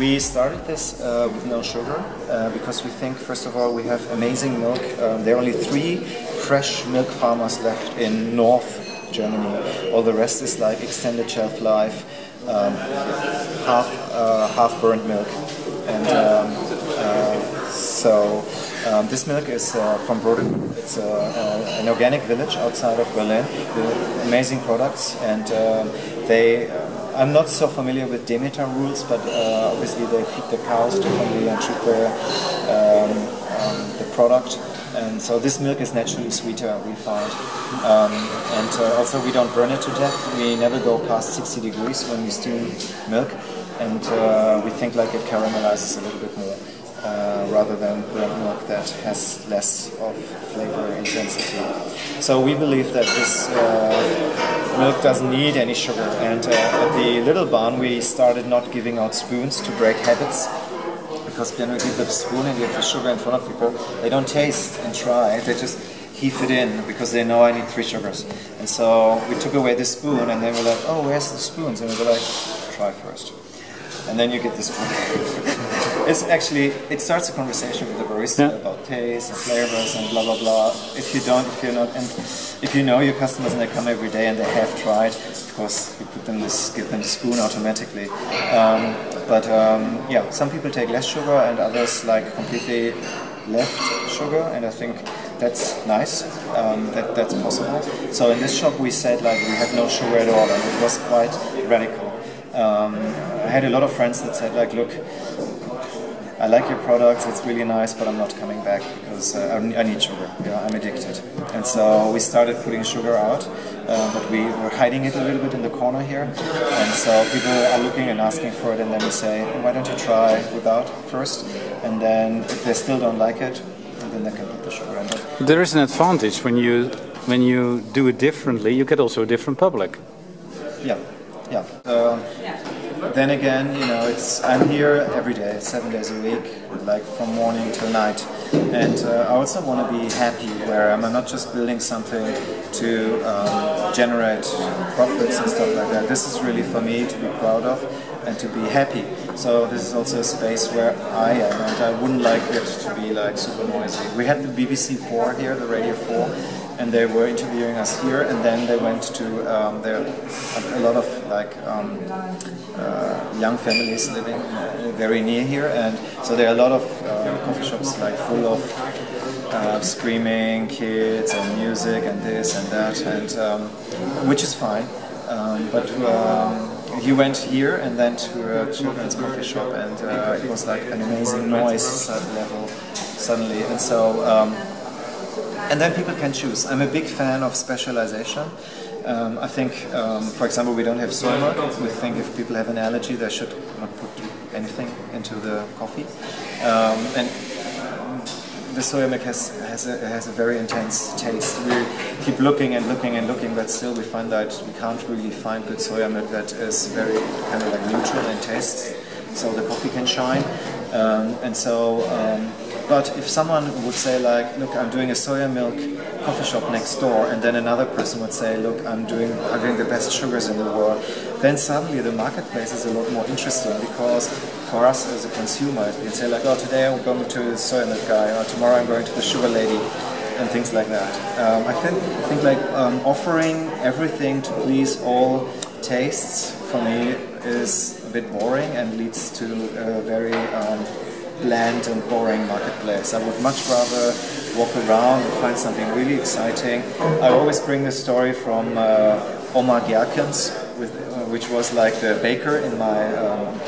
We started this with no sugar because we think, first of all, we have amazing milk. There are only 3 fresh milk farmers left in North Germany. All the rest is like extended shelf life, half burnt milk, and this milk is from Broden. It's an organic village outside of Berlin with amazing products, and I'm not so familiar with Demeter rules, but obviously they feed the cows differently and treat the product. And so this milk is naturally sweeter, we find. Also we don't burn it to death. We never go past 60 degrees when we steam milk. And we think like it caramelizes a little bit more, rather than burnt milk that has less of flavor intensity. So we believe that this milk doesn't need any sugar. And at the little barn we started not giving out spoons to break habits. Because when we give the spoon and give the sugar in front of people, they don't taste and try, they just heave it in because they know I need 3 sugars. And so we took away the spoon and then we're like, oh, where's the spoons? And we were like, try first. And then you get the spoon. It starts a conversation with the barista about taste and flavors and blah blah blah. If you know your customers and they come every day and they have tried, of course you give them the spoon automatically. Yeah, some people take less sugar and others like completely left sugar, and I think that's nice. That's possible. So in this shop we said like we have no sugar at all, and it was quite radical. I had a lot of friends that said like, look, I like your products, it's really nice, but I'm not coming back because I need sugar. Yeah, I'm addicted. And so we started putting sugar out, but we were hiding it a little bit in the corner here. And so people are looking and asking for it, and then we say, why don't you try without first? And then if they still don't like it, then they can put the sugar in it. There is an advantage when you do it differently. You get also a different public. Yeah. Then again, you know, I'm here every day, 7 days a week, like from morning till night, and I also want to be happy where I'm not just building something to generate profits and stuff like that. This is really for me to be proud of and to be happy. So this is also a space where I am, and I wouldn't like it to be like super noisy. We had the BBC 4 here, the Radio 4. And they were interviewing us here, and then they went to a lot of like young families living very near here, and so there are a lot of coffee shops like full of screaming kids and music and this and that, and which is fine. But he went here and then to a children's coffee shop, and it was like an amazing noise level suddenly, and so. And then people can choose. I'm a big fan of specialization. I think, for example, we don't have soy milk. We think if people have an allergy, they should not put anything into the coffee. And the soy milk has a very intense taste. We keep looking and looking and looking, but still we find that we can't really find good soy milk that is very kind of like neutral in taste, so the coffee can shine. But if someone would say like, look, I'm doing a soya milk coffee shop next door, and then another person would say, look, I'm doing the best sugars in the world, then suddenly the marketplace is a lot more interesting, because for us as a consumer, you can say like, oh, today I'm going to the soya milk guy, or tomorrow I'm going to the sugar lady, and things like that. I think like offering everything to please all tastes, for me, is a bit boring and leads to a very bland and boring marketplace. I would much rather walk around and find something really exciting. I always bring the story from Oma Gerkens, which was like the baker in my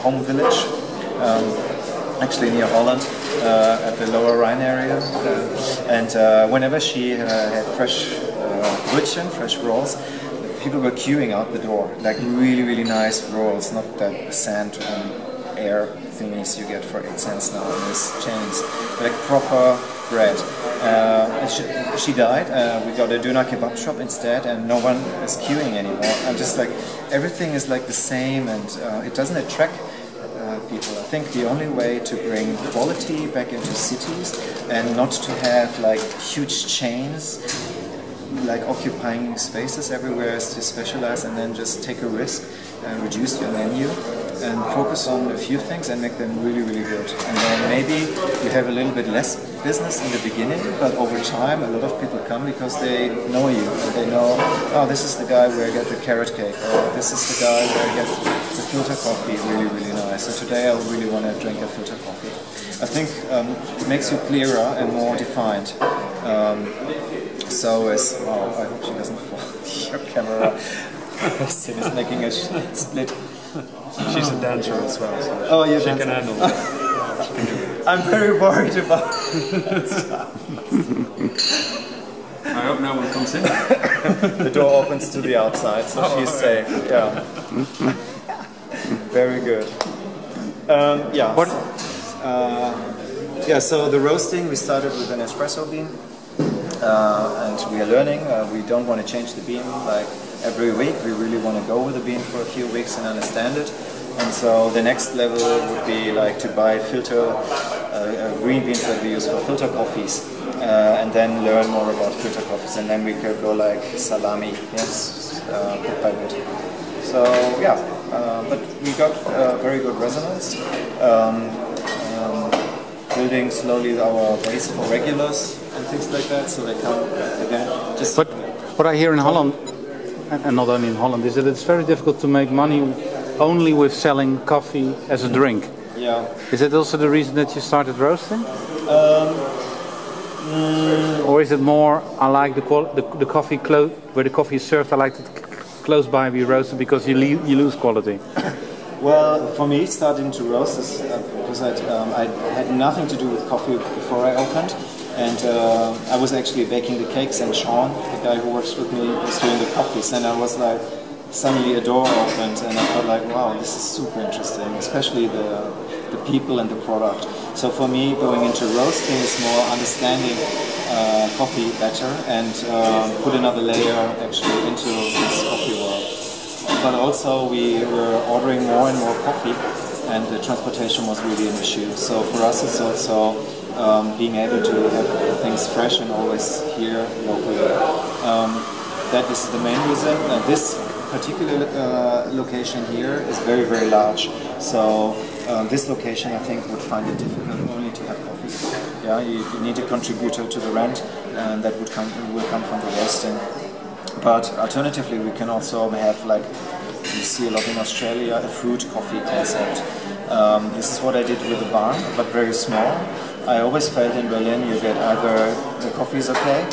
home village, actually near Holland, at the Lower Rhine area. And whenever she had fresh Brötchen, fresh rolls, people were queuing out the door, like really, really nice rolls, not that sand and air thingies you get for 8 cents now in these chains, like proper bread. She died. We got a doner kebab shop instead, and no one is queuing anymore. I'm just like, everything is like the same, and it doesn't attract people. I think the only way to bring quality back into cities and not to have like huge chains like occupying spaces everywhere is to specialize and then just take a risk and reduce your menu. and focus on a few things and make them really, really good. And then maybe you have a little bit less business in the beginning, but over time a lot of people come because they know you and they know, oh, this is the guy where I get the carrot cake, or this is the guy where I get the filter coffee, really, really nice. So today I really want to drink a filter coffee. I think it makes you clearer and more defined. So as, oh, I hope she doesn't fall. Your camera Sin is making a split. She's a dancer as well, so oh, yeah, she can handle it. I'm very worried about I hope no one comes in. the door opens to the outside, so she's safe. Yeah. Very good. Yeah. What? Yeah. So the roasting, we started with an espresso bean, and we are learning. We don't want to change the bean like every week. We really want to go with the bean for a few weeks and understand it. And so the next level would be like to buy filter green beans that we use for filter coffees, and then learn more about filter coffees, and then we could go like salami, yes, bit by bit. So yeah, but we got very good resonance. Building slowly our base for regulars and things like that, so they come again. Just But what I hear in Holland, and not only in Holland, is that it's very difficult to make money only with selling coffee as a drink. yeah. Is that also the reason that you started roasting? Or is it more, I like the coffee where the coffee is served, I like it close by be roasted because you lose quality? Well, for me, starting to roast is because I had nothing to do with coffee before I opened, and I was actually baking the cakes, and Sean, the guy who works with me, was doing the coffees, and I was like, suddenly a door opened, and I felt like, wow, this is super interesting, especially the people and the product. So for me, going into roasting is more understanding coffee better and put another layer actually into this coffee world. But also we were ordering more and more coffee, and the transportation was really an issue. So for us it's also being able to have things fresh and always here locally. That is the main reason. This particular location here is very, very large. So this location I think would find it difficult only to have coffee. Yeah, you need a contributor to the rent, and that will come from the roasting. But alternatively, we can also have, like you see a lot in Australia, a fruit coffee concept. This is what I did with the barn, but very small. I always felt in Berlin you get either the coffee is okay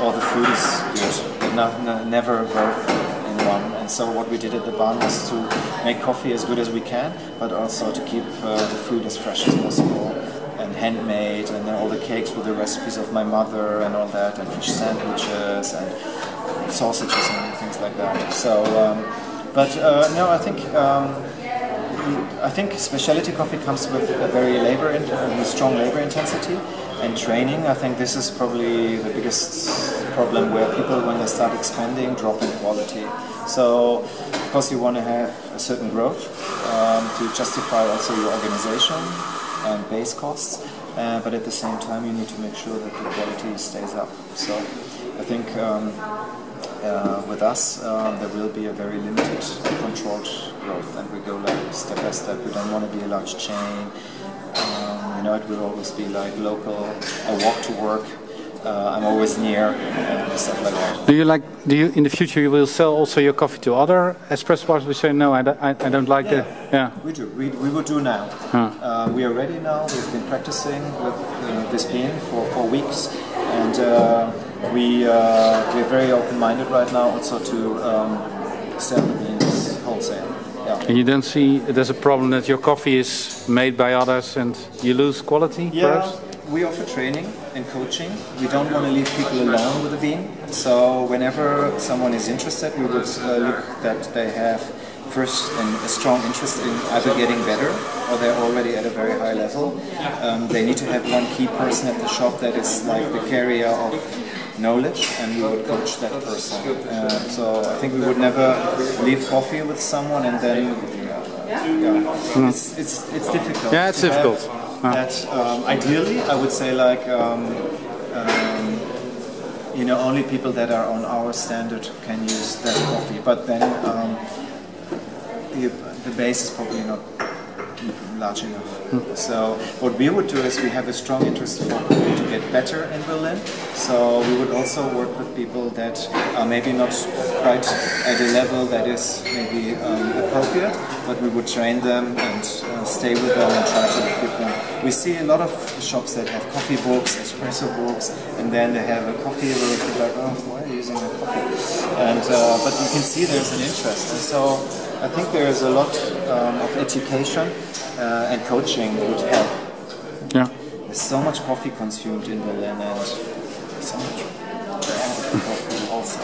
or the food is good, but never both in one. And so what we did at the barn was to make coffee as good as we can, but also to keep the food as fresh as possible, and handmade, and then all the cakes with the recipes of my mother and all that, and fish sandwiches and sausages and things like that. So, no, I think specialty coffee comes with a very strong labor intensity and training. I think this is probably the biggest problem where people, when they start expanding, drop in quality. So, of course, you want to have a certain growth to justify also your organization and base costs, but at the same time, you need to make sure that the quality stays up. So, I think with us, there will be a very limited, controlled growth, and we go like step by step. We don't want to be a large chain. It will always be like local. I walk to work. I'm always near, and stuff like that. Do you in the future you will sell also your coffee to other espresso bars? We say no, I don't like the. Yeah, we do. We will do now. We are ready now. We've been practicing with this bean for 4 weeks, and we're very open-minded right now also to sell the beans wholesale. Yeah. And you don't see there's a problem that your coffee is made by others and you lose quality? Yeah, perhaps? we offer training and coaching. We don't want to leave people alone with the bean. So whenever someone is interested, we would look that they have first a strong interest in either getting better or they're already at a very high level. They need to have one key person at the shop that is like the carrier of knowledge, and we would coach that person. So I think we would never leave coffee with someone and then it's difficult. Yeah, it's difficult. That ideally, I would say like only people that are on our standard can use that coffee. But then the base is probably not large enough. So what we would do is we have a strong interest for people to get better in Berlin. So we would also work with people that are maybe not quite at a level that is maybe appropriate, but we would train them and stay with them and try to give them. We see a lot of shops that have coffee books, espresso books, and then they have a coffee where people are like, oh, why are you using a coffee? And but you can see there's an interest, and so I think there is a lot of education and coaching would help. Yeah. There's so much coffee consumed in Berlin and so much bad coffee also.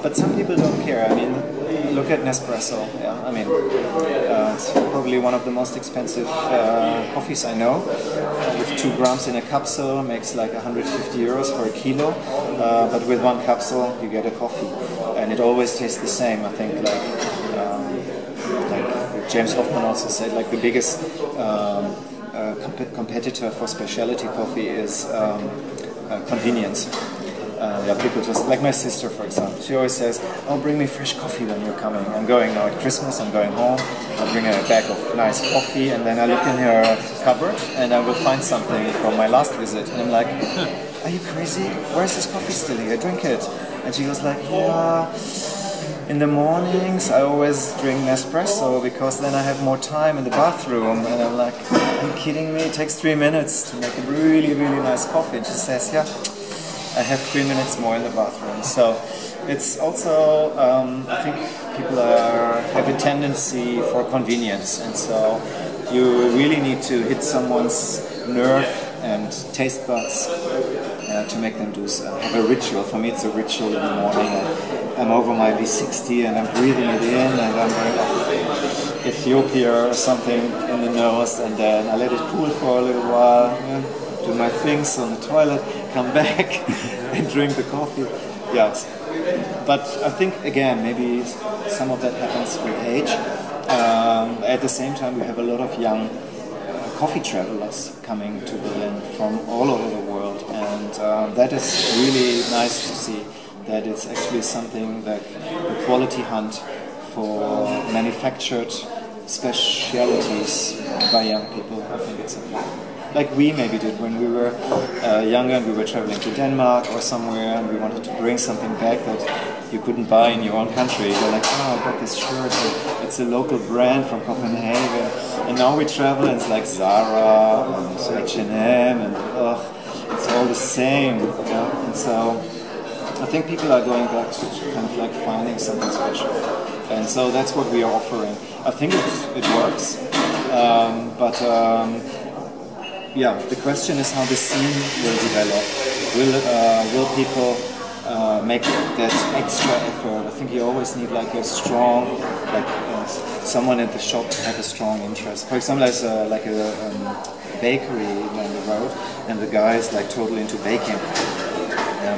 But some people don't care. I mean, look at Nespresso. Yeah, I mean, it's probably one of the most expensive coffees I know. With 2 grams in a capsule, makes like 150 euros for a kilo. But with 1 capsule, you get a coffee, and it always tastes the same. I think like James Hoffman also said, like the biggest competitor for specialty coffee is convenience. Yeah, people just, like my sister for example, she always says, oh, bring me fresh coffee when you're coming. I'm going now at Christmas, I'm going home, I'll bring her a bag of nice coffee, and then I look in her cupboard and I will find something from my last visit, and I'm like, are you crazy? Where's this coffee still here? Drink it. And she was like, yeah, in the mornings I always drink Nespresso because then I have more time in the bathroom. And I'm like, are you kidding me? It takes 3 minutes to make a really, really nice coffee. And she says, yeah, I have 3 minutes more in the bathroom. So it's also, I think people have a tendency for convenience, and so you really need to hit someone's nerve and taste buds to make them do so. Have a ritual. For me, it's a ritual in the morning. I'm over my V60 and I'm breathing it in, and I'm going off Ethiopia or something in the nose, and then I let it cool for a little while. Do my things on the toilet, come back and drink the coffee. Yes, but I think again maybe some of that happens with age. At the same time, we have a lot of young coffee travelers coming to Berlin from all over the world, and that is really nice to see. That it's actually something that the quality hunt for manufactured specialities by young people. I think it's important. Like we maybe did when we were younger and we were traveling to Denmark or somewhere and we wanted to bring something back that you couldn't buy in your own country. You're like, oh, I got this shirt, it's a local brand from Copenhagen. And now we travel and it's like Zara and H&M and it's all the same. Yeah? And so I think people are going back to kind of like finding something special. And so that's what we are offering. I think it works. Yeah, the question is how the scene will develop. Will people make that extra effort? I think you always need like a strong, someone at the shop to have a strong interest. For example, there's like a bakery down the road, and the guy is like totally into baking.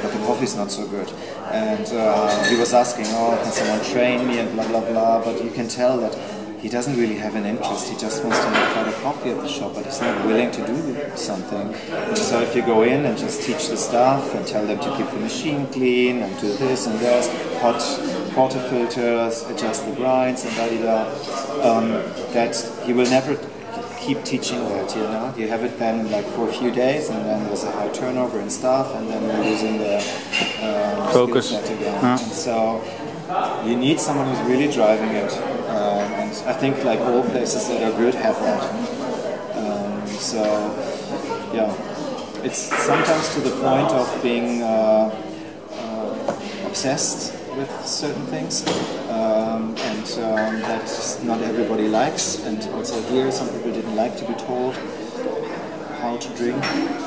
But the coffee is not so good. And he was asking, oh, can someone train me and blah blah blah. But you can tell that he doesn't really have an interest. He just wants to make quite a coffee at the shop, but he's not willing to do something. And so if you go in and just teach the staff and tell them to keep the machine clean and do this and that, hot water filters, adjust the grinds and that he will never keep teaching that, you know. You have it then like for a few days, and then there's a high turnover in staff, and then you're losing the focus skill set again. And so you need someone who's really driving it, and I think like all places that are good have that. So yeah, it's sometimes to the point of being obsessed with certain things, and that not everybody likes. And also here, some people didn't like to be told how to drink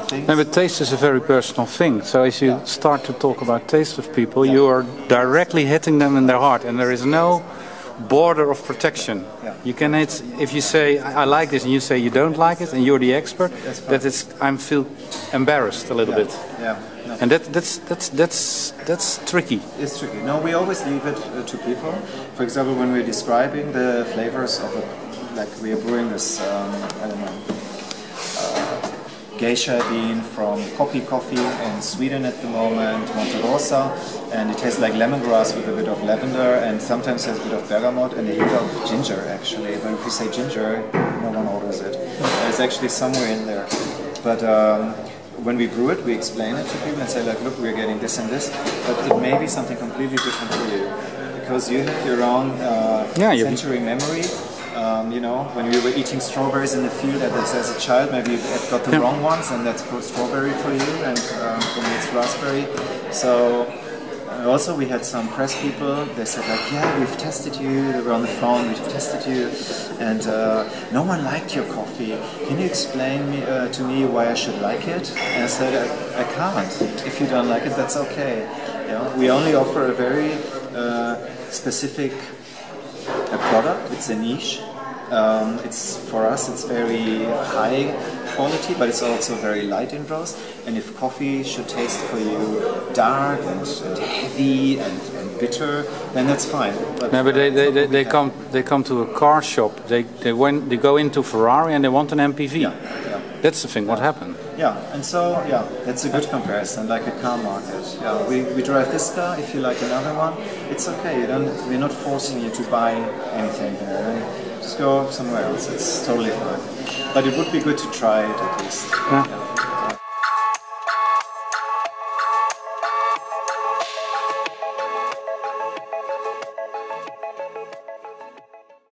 things. No, but taste is a very personal thing. So as you start to talk about taste with people, you are directly hitting them in their heart, and there is no border of protection. You can hit, if you say I like this and you say you don't like it and you're the expert, that is, I feel embarrassed a little bit. Yeah. No. And that's tricky. It's tricky. No, we always leave it to people. For example, when we're describing the flavors of like we are brewing this, I don't know, geisha bean from Kopi Coffee in Sweden at the moment, Monte Rosa, and it tastes like lemongrass with a bit of lavender and sometimes has a bit of bergamot and a hint of ginger actually. But if you say ginger, no one orders it. It's actually somewhere in there. But when we brew it, we explain it to people and say like, look, we're getting this and this, but it may be something completely different for you. Because you have your own sensory memory. You know, when we were eating strawberries in the field as a child, maybe you got the wrong ones, and that's for strawberry for you, and for me it's raspberry. So also we had some press people. They said like, yeah, we've tested you. They were on the phone. We've tested you, and no one liked your coffee. Can you explain to me why I should like it? And I said, I can't. If you don't like it, that's okay. You know, we only offer a very specific product. It's a niche. It's for us. It's very high quality, but it's also very light in roast. And if coffee should taste for you dark and heavy and bitter, then that's fine. But no, but they come to a car shop. They go into Ferrari and they want an MPV. Yeah. That's the thing. What happened? Yeah, and so that's a good comparison, like a car market. Yeah, we drive this car. If you like another one, it's okay. We're not forcing you to buy anything here. Just go somewhere else. It's totally fine. But it would be good to try it at least. Yeah.